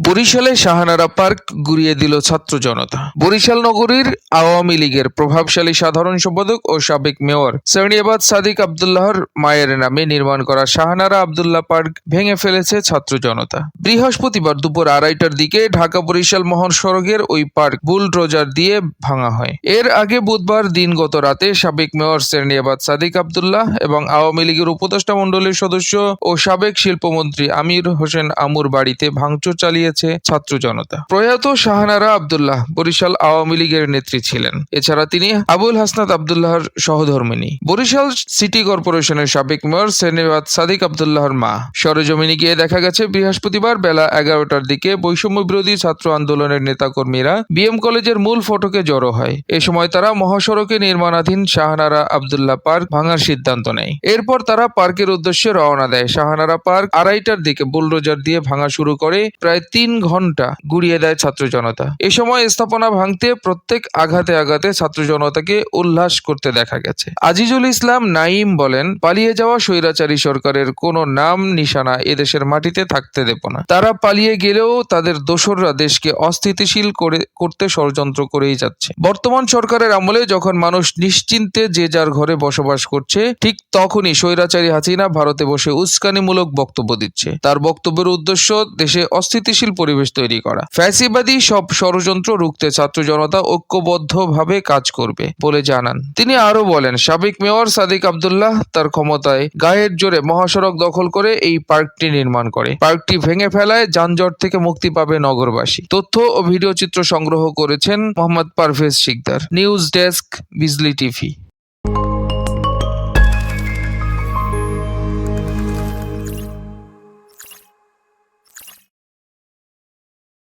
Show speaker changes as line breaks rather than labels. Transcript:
বরিশালে শাহানারা পার্ক গুড়িয়ে দিল ছাত্র জনতা। বরিশাল নগরীর আওয়ামী লীগের প্রভাবশালী সাধারণ সম্পাদক ও সাবেক মেয়র সেরনিয়াবাদ সাদিক আব্দুল্লাহর মায়ের নামে নির্মাণ করা শাহানারা আব্দুল্লাহ পার্ক ভেঙে ফেলেছে ছাত্র জনতা। বৃহস্পতিবার দুপুর 2:30টার দিকে ঢাকা বরিশাল মহাসড়কের ওই পার্ক বুলডোজার দিয়ে ভাঙা হয়। এর আগে বুধবার দিনগত রাতে সাবেক মেয়র সেরনিয়াবাদ সাদিক আব্দুল্লাহ এবং আওয়ামী লীগের উপদেষ্টা মণ্ডলীর সদস্য ও সাবেক শিল্পমন্ত্রী আমির হোসেন আমুর বাড়িতে ভাঙচুর চালিয়েছে ছাত্র জনতা। প্রয়াত শাহানারা আব্দুল্লাহ বরিশাল আওয়ামী লীগের নেত্রী ছিলেন। এছাড়া তিনি আবুল হাসনাত আব্দুল্লাহর সহধর্মিণী। বরিশাল সিটি কর্পোরেশনের সাবেক মেয়র সেরনিয়াবাদ সাদিক আব্দুল্লাহর মা। সরেজমিনে গিয়ে দেখা গেছে বৃহস্পতিবার বেলা 11টার দিকে বৈষম্য বিরোধী ছাত্র আন্দোলনের নেতাকর্মীরা বিএম কলেজের মূল ফটকে জড়ো হয়। এ সময় তারা মহাসড়কে নির্মাণাধীন শাহানারা আব্দুল্লাহ পার্ক ভাঙার সিদ্ধান্ত নেয়। এরপর তারা পার্কের উদ্দেশ্যে রওনা দেয়। শাহানারা পার্ক 2:30টার দিকে বুলডোজার দিয়ে ভাঙা শুরু করে প্রায় 3 ঘন্টা গুড়িয়ে দেয় ছাত্র জনতা। এ সময় স্থাপনা ভাঙতে প্রত্যেক আঘাতে আঘাতে ছাত্র জনতাকে উল্লাস করতে দেখা গেছে। আজিজুল ইসলাম নাঈম বলেন, পালিয়ে যাওয়া স্বৈরাচারী সরকারের কোনো নাম নিশানা এদেশের মাটিতে থাকতে দেব না। তারা পালিয়ে গেলেও তাদের দোসররা দেশকে অস্থিতিশীল করতে ষড়যন্ত্র করেই যাচ্ছে। বর্তমান সরকারের আমলে যখন মানুষ নিশ্চিন্তে যে যার ঘরে বসবাস করছে, ঠিক তখনই স্বৈরাচারী হাসিনা ভারতে বসে উস্কানিমূলক বক্তব্য দিচ্ছে। তার বক্তব্যের উদ্দেশ্য দেশে অস্থিতিশীল পরিবেশ তৈরি করা। ফ্যাসিবাদী সব ষড়যন্ত্র রুখতে ছাত্র জনতা ঐক্যবদ্ধভাবে কাজ করবে বলে জানান। তিনি আরো বলেন, সাবেক মেয়র সাদিক আব্দুল্লাহ তার ক্ষমতায় গায়ের জোরে মহাসড়ক দখল করে এই পার্কটি নির্মাণ করে। পার্কটি ভেঙে ফেলায় যানজট থেকে মুক্তি পাবে নগরবাসী। তথ্য ও ভিডিও চিত্র সংগ্রহ করেছেন মোহাম্মদ পারভেজ শিকদার। নিউজ ডেস্ক, বিজলি টিভি।